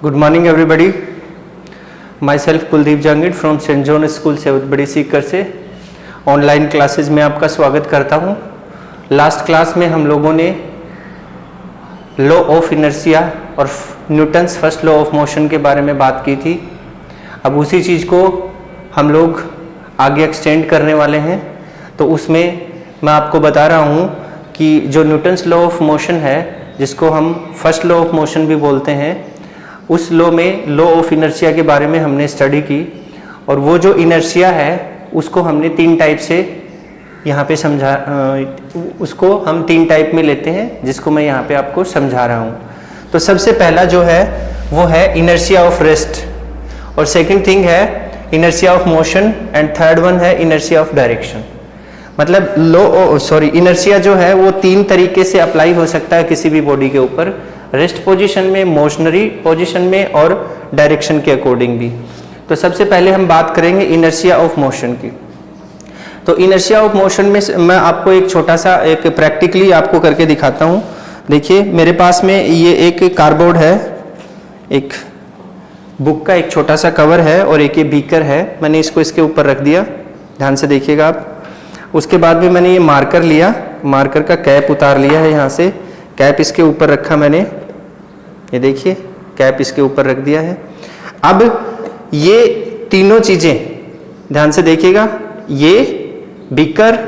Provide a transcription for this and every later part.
Good morning everybody. Myself Kuldeep Jangid from Saint John school Sevatbadi Sikar से online classes में आपका स्वागत करता हूं। लास्ट क्लास में हम लोगों ने लॉ ऑफ इनर्शिया और Newton's first law of motion के बारे में बात की थी। अब उसी चीज़ को हम लोग आगे एक्सटेंड करने वाले हैं। तो उसमें मैं आपको बता रहा हूं कि जो न्यूटन्स लॉ ऑफ मोशन है, जिसको हम फर्स्ट लॉ ऑफ मोशन भी बोलते हैं, उस लॉ में लॉ ऑफ इनर्शिया के बारे में हमने स्टडी की। और वो जो इनर्शिया है उसको हमने तीन टाइप से यहाँ पे समझा, उसको हम तीन टाइप में लेते हैं, जिसको मैं यहाँ पे आपको समझा रहा हूँ। तो सबसे पहला जो है वो है इनर्शिया ऑफ रेस्ट, और सेकंड थिंग है inertia of motion, and third one है इनर्शिया ऑफ डायरेक्शन। मतलब इनर्शिया जो है वो तीन तरीके से अप्लाई हो सकता है किसी भी बॉडी के ऊपर, रेस्ट पोजीशन में, मोशनरी पोजीशन में और डायरेक्शन के अकॉर्डिंग भी। तो सबसे पहले हम बात करेंगे इनर्शिया ऑफ मोशन की। तो इनर्शिया ऑफ मोशन में मैं आपको एक छोटा सा एक प्रैक्टिकली आपको करके दिखाता हूँ। देखिए मेरे पास में ये एक कार्डबोर्ड है, एक बुक का एक छोटा सा कवर है और एक ये बीकर है। मैंने इसको इसके ऊपर रख दिया, ध्यान से देखिएगा आप। उसके बाद में मैंने ये मार्कर लिया, मार्कर का कैप उतार लिया है, यहाँ से कैप इसके ऊपर रखा मैंने, ये देखिए कैप इसके ऊपर रख दिया है। अब ये तीनों चीजें ध्यान से देखिएगा, ये बीकर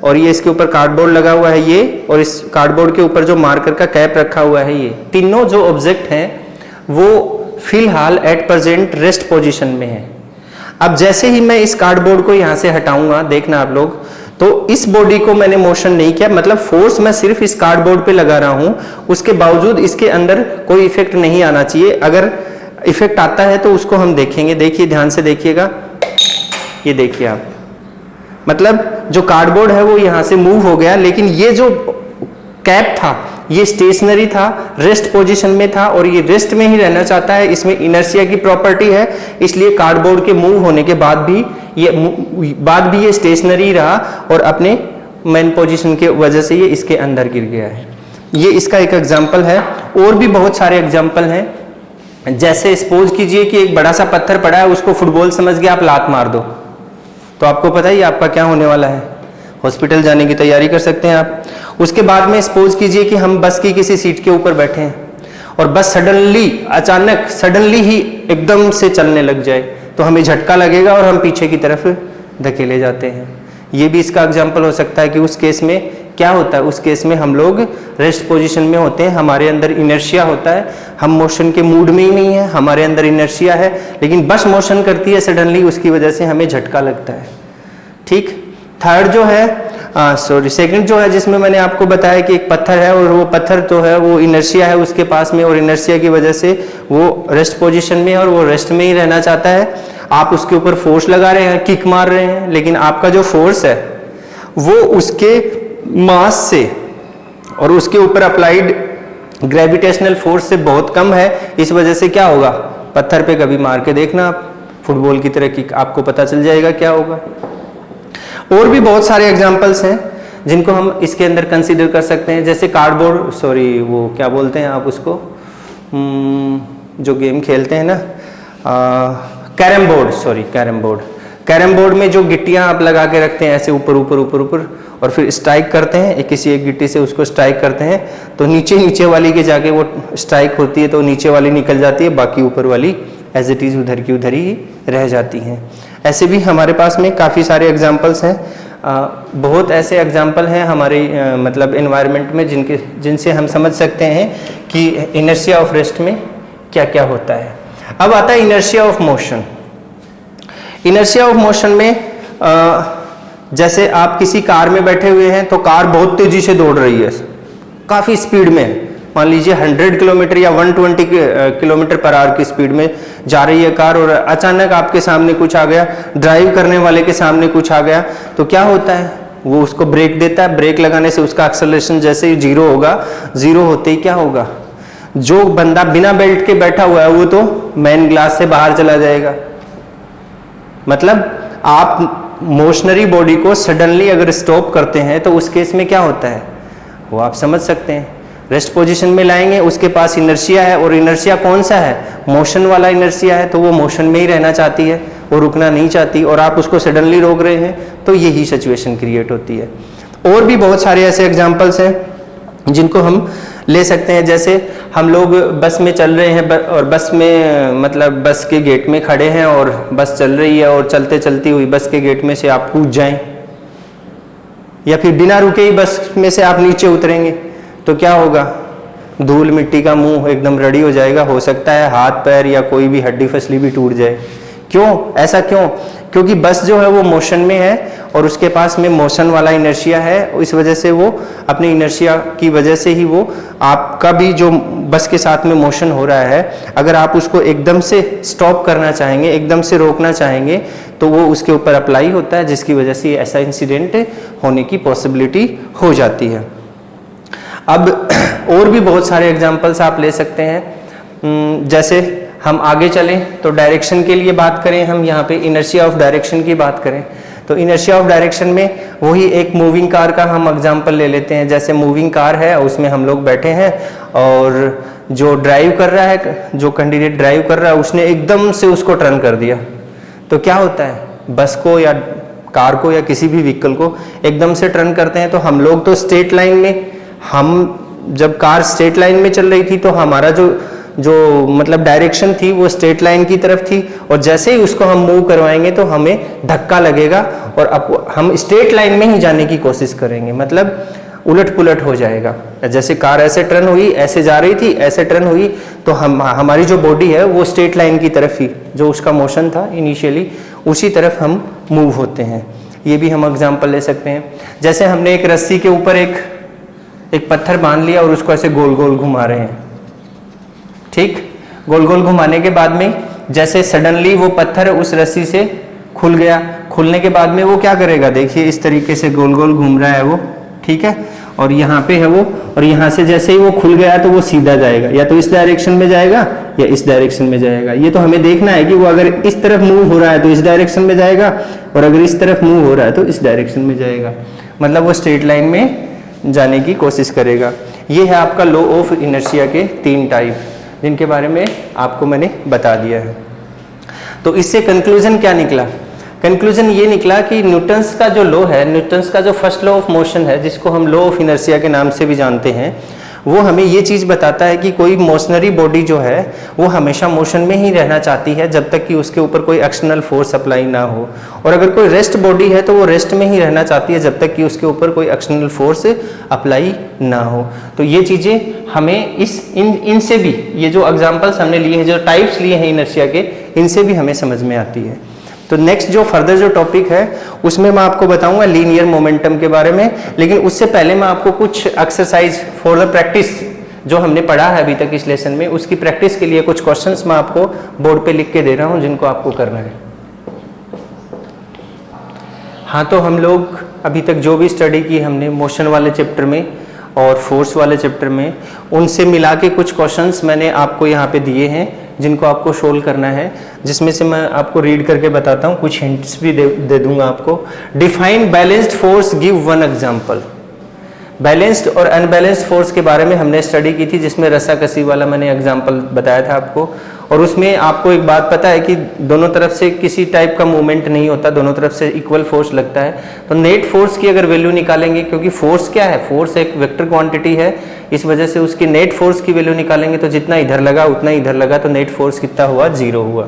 और ये इसके ऊपर कार्डबोर्ड लगा हुआ है ये, और इस कार्डबोर्ड के ऊपर जो मार्कर का कैप रखा हुआ है, ये तीनों जो ऑब्जेक्ट हैं वो फिलहाल एट प्रेजेंट रेस्ट पोजीशन में है। अब जैसे ही मैं इस कार्डबोर्ड को यहाँ से हटाऊंगा, देखना आप लोग, तो इस बॉडी को मैंने मोशन नहीं किया, मतलब फोर्स मैं सिर्फ इस कार्डबोर्ड पे लगा रहा हूं, उसके बावजूद इसके अंदर कोई इफेक्ट नहीं आना चाहिए। अगर इफेक्ट आता है तो उसको हम देखेंगे। देखिए ध्यान से देखिएगा, ये देखिए आप, मतलब जो कार्डबोर्ड है वो यहां से मूव हो गया, लेकिन ये जो कैप था ये स्टेशनरी था, रेस्ट पोजीशन में था, और ये रेस्ट में ही रहना चाहता है। इसमें इनर्शिया की प्रॉपर्टी है, इसलिए कार्डबोर्ड के मूव होने के बाद भी ये स्टेशनरी रहा और अपने मेन पोजीशन के वजह से ये इसके अंदर गिर गया है। ये इसका एक एग्जांपल है, और भी बहुत सारे एग्जांपल हैं। जैसे सपोज कीजिए कि एक बड़ा सा पत्थर पड़ा है, उसको फुटबॉल समझ के आप लात मार दो, तो आपको पता ही आपका क्या होने वाला है, हॉस्पिटल जाने की तैयारी कर सकते हैं आप। उसके बाद में सपोज कीजिए कि हम बस की किसी सीट के ऊपर बैठे हैं और बस अचानक सडनली ही एकदम से चलने लग जाए, तो हमें झटका लगेगा और हम पीछे की तरफ धकेले जाते हैं। ये भी इसका एग्जांपल हो सकता है कि उस केस में क्या होता है, उस केस में हम लोग रेस्ट पोजीशन में होते हैं, हमारे अंदर इनर्शिया होता है, हम मोशन के मूड में ही नहीं है, हमारे अंदर इनर्शिया है, लेकिन बस मोशन करती है सडनली, उसकी वजह से हमें झटका लगता है। ठीक। थर्ड जो है सेकंड जो है, जिसमें मैंने आपको बताया कि एक पत्थर है और वो पत्थर तो है वो इनर्शिया है उसके पास में, और इनर्शिया की वजह से वो रेस्ट पोजीशन में है और वो रेस्ट में ही रहना चाहता है। आप उसके ऊपर फोर्स लगा रहे हैं, किक मार रहे हैं, लेकिन आपका जो फोर्स है वो उसके मास से और उसके ऊपर अप्लाइड ग्रेविटेशनल फोर्स से बहुत कम है। इस वजह से क्या होगा, पत्थर पे कभी मार के देखना आप, फुटबॉल की तरह किक, आपको पता चल जाएगा क्या होगा। और भी बहुत सारे एग्जाम्पल्स हैं जिनको हम इसके अंदर कंसीडर कर सकते हैं, जैसे कार्डबोर्ड, वो क्या बोलते हैं आप उसको, जो गेम खेलते हैं ना, कैरम बोर्ड में जो गिट्टियां आप लगा के रखते हैं ऐसे ऊपर ऊपर ऊपर ऊपर, और फिर स्ट्राइक करते हैं, किसी एक गिट्टी से उसको स्ट्राइक करते हैं, तो नीचे वाली के जाके वो स्ट्राइक होती है, तो नीचे वाली निकल जाती है, बाकी ऊपर वाली एज इट इज उधर की उधर ही रह जाती हैं। ऐसे भी हमारे पास में काफ़ी सारे एग्जाम्पल्स हैं। बहुत ऐसे एग्जाम्पल हैं हमारे मतलब एनवायरनमेंट में जिनसे हम समझ सकते हैं कि इनर्शिया ऑफ रेस्ट में क्या क्या होता है। अब आता है inertia of motion. Inertia of motion में जैसे आप किसी कार में बैठे हुए हैं, तो कार बहुत तेजी से दौड़ रही है, काफ़ी स्पीड में, मान लीजिए 100 किलोमीटर या 120 किलोमीटर पर आवर की स्पीड में जा रही है कार, और अचानक आपके सामने कुछ आ गया, ड्राइव करने वाले के सामने कुछ आ गया, तो क्या होता है, वो उसको ब्रेक देता है। ब्रेक लगाने से उसका एक्सेलरेशन जैसे ही जीरो होगा, जीरो होते ही क्या होगा, जो बंदा बिना बेल्ट के बैठा हुआ है वो तो मेन ग्लास से बाहर चला जाएगा। मतलब आप मोशनरी बॉडी को सडनली अगर स्टॉप करते हैं तो उस केस में क्या होता है वो आप समझ सकते हैं। रेस्ट पोजीशन में लाएंगे, उसके पास इनर्शिया है, और इनर्शिया कौन सा है, मोशन वाला इनर्शिया है, तो वो मोशन में ही रहना चाहती है, वो रुकना नहीं चाहती, और आप उसको सडनली रोक रहे हैं, तो यही सिचुएशन क्रिएट होती है। और भी बहुत सारे ऐसे एग्जाम्पल्स हैं जिनको हम ले सकते हैं। जैसे हम लोग बस में चल रहे हैं और बस में मतलब बस के गेट में खड़े हैं और बस चल रही है, और चलते चलती हुई बस के गेट में से आप कूद जाएं, या फिर बिना रुके ही बस में से आप नीचे उतरेंगे, तो क्या होगा, धूल मिट्टी का मुंह एकदम रेडी हो जाएगा, हो सकता है हाथ पैर या कोई भी हड्डी फसली भी टूट जाए। क्यों, ऐसा क्यों? क्योंकि बस जो है वो मोशन में है और उसके पास में मोशन वाला इनर्शिया है, इस वजह से वो अपने इनर्शिया की वजह से ही वो आपका भी जो बस के साथ में मोशन हो रहा है, अगर आप उसको एकदम से स्टॉप करना चाहेंगे, एकदम से रोकना चाहेंगे, तो वो उसके ऊपर अप्लाई होता है, जिसकी वजह से ऐसा इंसिडेंट होने की पॉसिबिलिटी हो जाती है। अब और भी बहुत सारे एग्जाम्पल्स आप ले सकते हैं। जैसे हम आगे चलें तो डायरेक्शन के लिए बात करें, हम यहाँ पे इनर्शिया ऑफ डायरेक्शन की बात करें, तो इनर्शिया ऑफ डायरेक्शन में वही एक मूविंग कार का हम एग्जांपल ले लेते हैं। जैसे मूविंग कार है, उसमें हम लोग बैठे हैं और जो ड्राइव कर रहा है, जो कैंडिडेट ड्राइव कर रहा है, उसने एकदम से उसको टर्न कर दिया, तो क्या होता है, बस को या कार को या किसी भी व्हीकल को एकदम से टर्न करते हैं, तो हम लोग तो स्ट्रेट लाइन में, हम जब कार स्ट्रेट लाइन में चल रही थी तो हमारा जो मतलब डायरेक्शन थी वो स्ट्रेट लाइन की तरफ थी, और जैसे ही उसको हम मूव करवाएंगे तो हमें धक्का लगेगा और अब हम स्ट्रेट लाइन में ही जाने की कोशिश करेंगे, मतलब उलट पुलट हो जाएगा। जैसे कार ऐसे टर्न हुई, ऐसे जा रही थी, ऐसे टर्न हुई, तो हमारी जो बॉडी है वो स्ट्रेट लाइन की तरफ ही, जो उसका मोशन था इनिशियली, उसी तरफ हम मूव होते हैं। ये भी हम एग्जाम्पल ले सकते हैं। जैसे हमने एक रस्सी के ऊपर एक पत्थर बांध लिया और उसको ऐसे गोल गोल घुमा रहे हैं, ठीक, गोल गोल घुमाने के बाद में जैसे सडनली वो पत्थर उस रस्सी से खुल गया, खुलने के बाद में वो क्या करेगा, देखिए इस तरीके से गोल गोल घूम रहा है वो, ठीक है, और यहाँ पे है वो, और यहाँ से जैसे ही वो खुल गया तो वो सीधा जाएगा, या तो इस डायरेक्शन में जाएगा या इस डायरेक्शन में जाएगा। ये तो हमें देखना है कि वो अगर इस तरफ मूव हो रहा है तो इस डायरेक्शन में जाएगा, और अगर इस तरफ मूव हो रहा है तो इस डायरेक्शन में जाएगा, मतलब वो स्ट्रेट लाइन में जाने की कोशिश करेगा। ये है आपका लॉ ऑफ इनर्शिया के 3 टाइप, जिनके बारे में आपको मैंने बता दिया है। तो इससे कंक्लूजन क्या निकला? कंक्लूजन ये निकला कि न्यूटन्स का जो लॉ है, न्यूटन्स का जो फर्स्ट लॉ ऑफ मोशन है, जिसको हम लॉ ऑफ इनर्शिया के नाम से भी जानते हैं, वो हमें ये चीज़ बताता है कि कोई मोशनरी बॉडी जो है वो हमेशा मोशन में ही रहना चाहती है जब तक कि उसके ऊपर कोई एक्सटर्नल फोर्स अप्लाई ना हो, और अगर कोई रेस्ट बॉडी है तो वो रेस्ट में ही रहना चाहती है जब तक कि उसके ऊपर कोई एक्सटर्नल फोर्स अप्लाई ना हो। तो ये चीज़ें हमें इनसे भी, ये जो एग्जाम्पल्स हमने लिए हैं, जो टाइप्स लिए हैं इनर्शिया के, इनसे भी हमें समझ में आती है। तो नेक्स्ट जो फर्दर जो टॉपिक है उसमें मैं आपको बताऊंगा लीनियर मोमेंटम के बारे में, लेकिन उससे पहले मैं आपको कुछ एक्सरसाइज फॉर द प्रैक्टिस जो हमने पढ़ा है अभी तक इस लेसन में, उसकी प्रैक्टिस के लिए कुछ क्वेश्चंस मैं आपको बोर्ड पे लिख के दे रहा हूं जिनको आपको करना है। हाँ, तो हम लोग अभी तक जो भी स्टडी की हमने मोशन वाले चैप्टर में और फोर्स वाले चैप्टर में, उनसे मिला के कुछ क्वेश्चंस मैंने आपको यहाँ पे दिए हैं जिनको आपको सोल्व करना है, जिसमें से मैं आपको रीड करके बताता हूँ, कुछ हिंट्स भी दे दूंगा आपको। Define balanced force, give one example. Balanced और अनबैलेंस्ड फोर्स के बारे में हमने स्टडी की थी, जिसमें रस्साकसी वाला मैंने एग्जांपल बताया था आपको, और उसमें आपको एक बात पता है कि दोनों तरफ से किसी टाइप का मूवमेंट नहीं होता, दोनों तरफ से इक्वल फोर्स लगता है। तो नेट फोर्स की अगर वैल्यू निकालेंगे, क्योंकि फोर्स क्या है, फोर्स एक वेक्टर क्वांटिटी है, इस वजह से उसकी नेट फोर्स की वैल्यू निकालेंगे तो जितना इधर लगा उतना इधर लगा, तो नेट फोर्स कितना हुआ, 0 हुआ।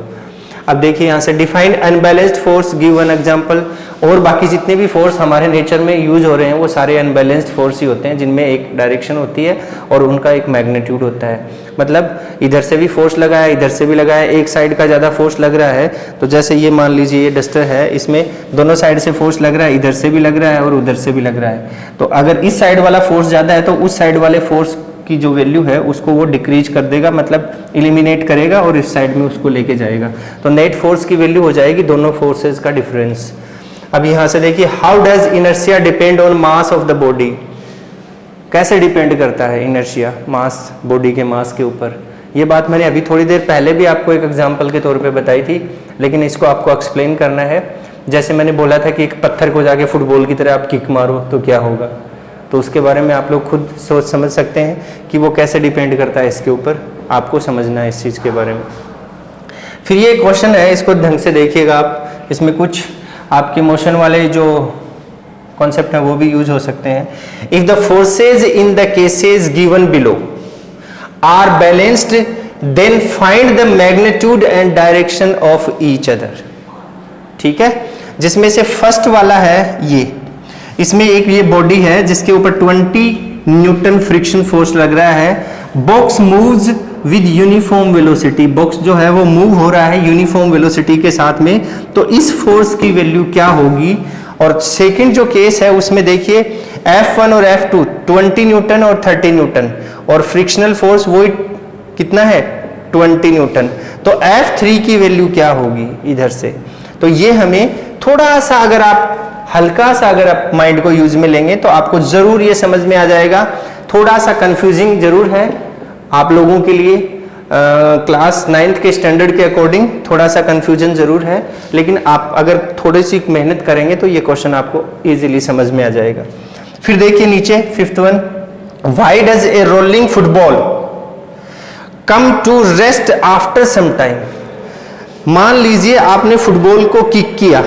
अब देखिए यहाँ से defined unbalanced force, give one example. और बाकी जितने भी फोर्स हमारे नेचर में यूज हो रहे हैं वो सारे अनबैलेंस्ड फोर्स ही होते हैं, जिनमें एक डायरेक्शन होती है और उनका एक मैग्नीट्यूड होता है। मतलब इधर से भी फोर्स लगा है, इधर से भी लगा है, एक साइड का ज़्यादा फोर्स लग रहा है, तो जैसे ये मान लीजिए ये डस्टर है, इसमें दोनों साइड से फोर्स लग रहा है, इधर से भी लग रहा है और उधर से भी लग रहा है। तो अगर इस साइड वाला फोर्स ज़्यादा है तो उस साइड वाले फोर्स की जो वैल्यू है उसको वो डिक्रीज कर देगा, मतलब इलिमिनेट करेगा और इस साइड में उसको लेके जाएगा। तो नेट फोर्स की वैल्यू हो जाएगी दोनों फोर्सेस का डिफरेंस। अब यहाँ से देखिए, how does inertia depend on mass of the body. कैसे डिपेंड करता है इनर्शिया मास, बॉडी के मास के ऊपर? ये बात मैंने अभी थोड़ी देर पहले भी आपको एक एग्जाम्पल के तौर पे बताई थी, लेकिन इसको आपको एक्सप्लेन करना है। जैसे मैंने बोला था कि एक पत्थर को जाके फुटबॉल की तरह आप किक मारो तो क्या होगा, तो उसके बारे में आप लोग खुद सोच समझ सकते हैं कि वो कैसे डिपेंड करता है इसके ऊपर, आपको समझना है इस चीज़ के बारे में। फिर ये क्वेश्चन है, इसको ढंग से देखिएगा आप, इसमें कुछ आपके मोशन वाले जो कॉन्सेप्ट हैं वो भी यूज हो सकते हैं। If the forces in the cases given below are balanced then find the magnitude and direction of each other. ठीक है, जिसमें से फर्स्ट वाला है ये, इसमें एक ये बॉडी है जिसके ऊपर 20 न्यूटन फ्रिक्शन फोर्स लग रहा है। Box moves with uniform velocity, box जो है वो मूव हो रहा है यूनिफॉर्म वेलोसिटी के साथ में, तो इस फोर्स की वैल्यू क्या होगी। और सेकंड जो केस है उसमें देखिए F1 और F2 20 न्यूटन और 30 न्यूटन, और फ्रिक्शनल फोर्स वो कितना है 20 न्यूटन, तो F3 की वैल्यू क्या होगी इधर से। तो ये हमें थोड़ा सा अगर आप हल्का सा अगर आप माइंड को यूज में लेंगे तो आपको जरूर ये समझ में आ जाएगा। थोड़ा सा कंफ्यूजिंग जरूर है आप लोगों के लिए, क्लास 9th के स्टैंडर्ड के अकॉर्डिंग थोड़ा सा कंफ्यूजन जरूर है, लेकिन आप अगर थोड़ी सी मेहनत करेंगे तो ये क्वेश्चन आपको इजीली समझ में आ जाएगा। फिर देखिए नीचे 5th one, why does a rolling football come to rest after some time. मान लीजिए आपने फुटबॉल को किक किया,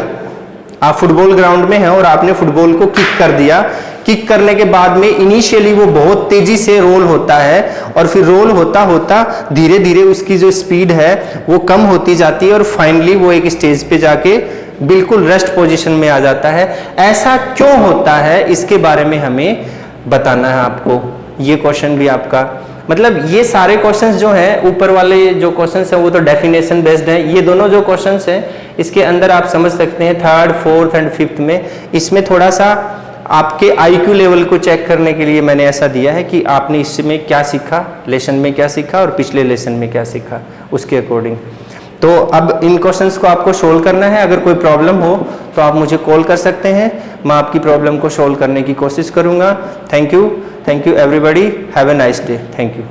आप फुटबॉल ग्राउंड में हैं और आपने फुटबॉल को किक कर दिया। किक करने के बाद में इनिशियली वो बहुत तेजी से रोल होता है और फिर रोल होता होता धीरे धीरे उसकी जो स्पीड है वो कम होती जाती है और फाइनली वो एक स्टेज पे जाके बिल्कुल रेस्ट पोजीशन में आ जाता है। ऐसा क्यों होता है इसके बारे में हमें बताना है आपको। ये क्वेश्चन भी आपका, मतलब ये सारे क्वेश्चंस जो हैं ऊपर वाले जो क्वेश्चंस हैं वो तो डेफिनेशन बेस्ड हैं। ये दोनों जो क्वेश्चंस हैं इसके अंदर आप समझ सकते हैं 3rd, 4th एंड 5th में, इसमें थोड़ा सा आपके IQ लेवल को चेक करने के लिए मैंने ऐसा दिया है कि आपने इसमें क्या सीखा, लेसन में क्या सीखा और पिछले लेसन में क्या सीखा, उसके अकॉर्डिंग। तो अब इन क्वेश्चंस को आपको सोल्व करना है। अगर कोई प्रॉब्लम हो तो आप मुझे कॉल कर सकते हैं, मैं आपकी प्रॉब्लम को सोल्व करने की कोशिश करूंगा। Thank you everybody, have a nice day, thank you.